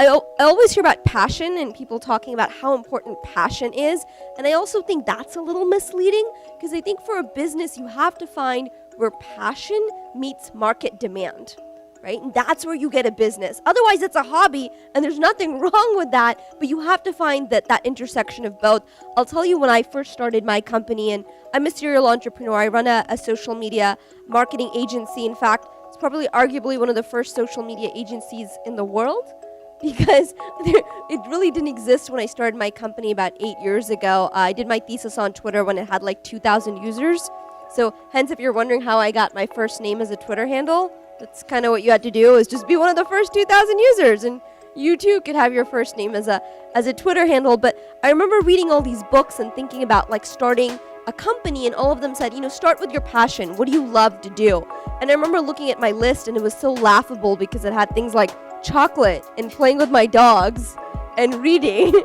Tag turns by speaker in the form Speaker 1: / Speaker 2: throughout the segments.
Speaker 1: I always hear about passion and people talking about how important passion is. And I also think that's a little misleading because I think for a business, you have to find where passion meets market demand, right? And that's where you get a business. Otherwise, it's a hobby and there's nothing wrong with that, but you have to find that intersection of both. I'll tell you when I first started my company, and I'm a serial entrepreneur. I run a social media marketing agency. In fact, it's probably arguably one of the first social media agencies in the world because it really didn't exist when I started my company about 8 years ago. I did my thesis on Twitter when it had like 2,000 users. So hence, if you're wondering how I got my first name as a Twitter handle, that's kind of what you had to do, is just be one of the first 2,000 users, and you too could have your first name as a Twitter handle. But I remember reading all these books and thinking about like starting a company, and all of them said, start with your passion. What do you love to do? And I remember looking at my list, and it was so laughable because it had things like chocolate and playing with my dogs and reading.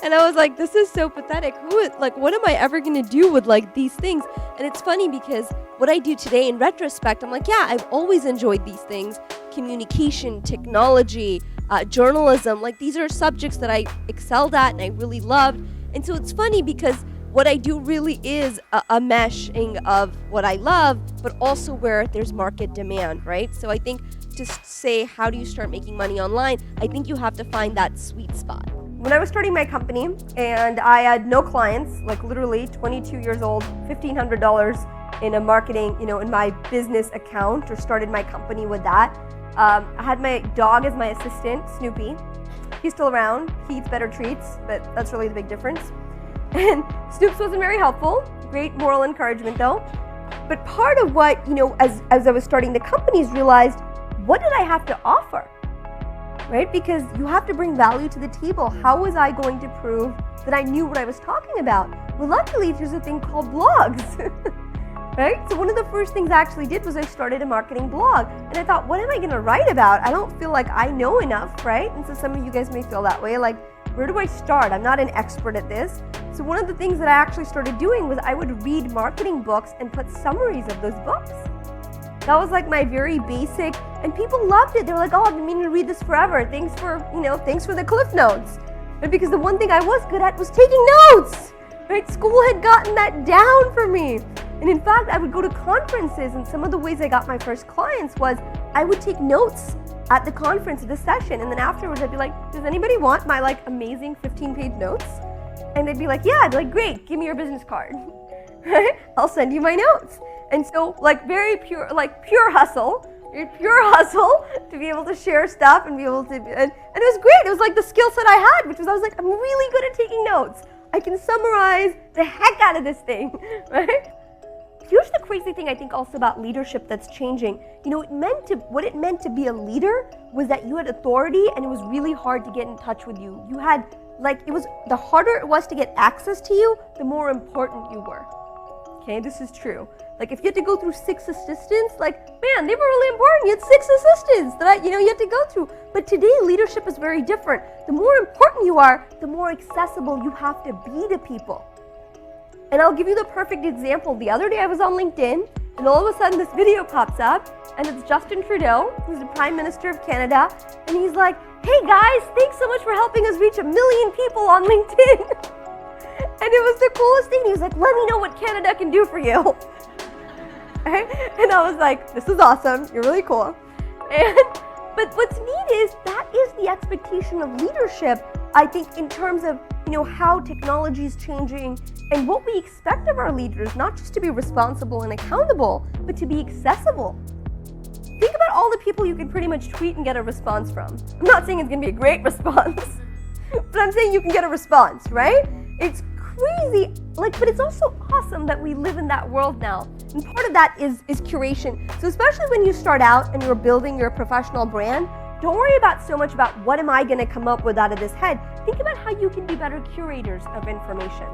Speaker 1: And I was like, this is so pathetic. What am I ever going to do with like these things? And it's funny because what I do today in retrospect, I'm like, yeah, I've always enjoyed these things. Communication, technology, journalism, like these are subjects that I excelled at and I really loved. And so it's funny because what I do really is a meshing of what I love, but also where there's market demand, right? So I think to say, how do you start making money online? I think you have to find that sweet spot. When I was starting my company and I had no clients, like literally 22 years old, $1,500 in a marketing, in my business account, or started my company with that. I had my dog as my assistant, Snoopy. He's still around. He eats better treats, but that's really the big difference. And Snoops wasn't very helpful. Great moral encouragement though. But part of what, as I was starting the companies, realized, what did I have to offer, right? Because you have to bring value to the table. How was I going to prove that I knew what I was talking about? Well, luckily, there's a thing called blogs, right? So one of the first things I actually did was I started a marketing blog. And I thought, what am I going to write about? I don't feel like I know enough, right? And so some of you guys may feel that way. Like, where do I start? I'm not an expert at this. So one of the things that I actually started doing was I would read marketing books and put summaries of those books. That was like my very basic, and people loved it. They were like, oh, I've been meaning to read this forever. Thanks for the Cliff Notes. But because the one thing I was good at was taking notes, right? School had gotten that down for me. And in fact, I would go to conferences, and some of the ways I got my first clients was I would take notes at the conference, at the session, and then afterwards I'd be like, does anybody want my like amazing 15-page notes? And they'd be like, yeah. I'd be like, great, give me your business card. I'll send you my notes. And so like very pure hustle to be able to share stuff and be able to, and it was great. It was like the skill set I had, which was I was like, I'm really good at taking notes. I can summarize the heck out of this thing, right? Here's the crazy thing I think also about leadership that's changing. What it meant to be a leader was that you had authority and it was really hard to get in touch with you. You had, the harder it was to get access to you, the more important you were. Okay, this is true. Like if you had to go through 6 assistants, man, they were really important. You had 6 assistants that you had to go through. But today, leadership is very different. The more important you are, the more accessible you have to be to people. And I'll give you the perfect example. The other day I was on LinkedIn, and all of a sudden this video pops up, and it's Justin Trudeau, who's the Prime Minister of Canada, and he's like, hey guys, thanks so much for helping us reach 1 million people on LinkedIn. And it was the coolest thing. He was like, let me know what Canada can do for you. Right? And I was like, this is awesome. You're really cool. But what's neat is that is the expectation of leadership, I think, in terms of, how technology is changing and what we expect of our leaders, not just to be responsible and accountable, but to be accessible. Think about all the people you can pretty much tweet and get a response from. I'm not saying it's going to be a great response, but I'm saying you can get a response, right? It's crazy, but it's also awesome that we live in that world now. And part of that is curation. So especially when you start out and you're building your professional brand, don't worry so much about what am I going to come up with out of this head. Think about how you can be better curators of information.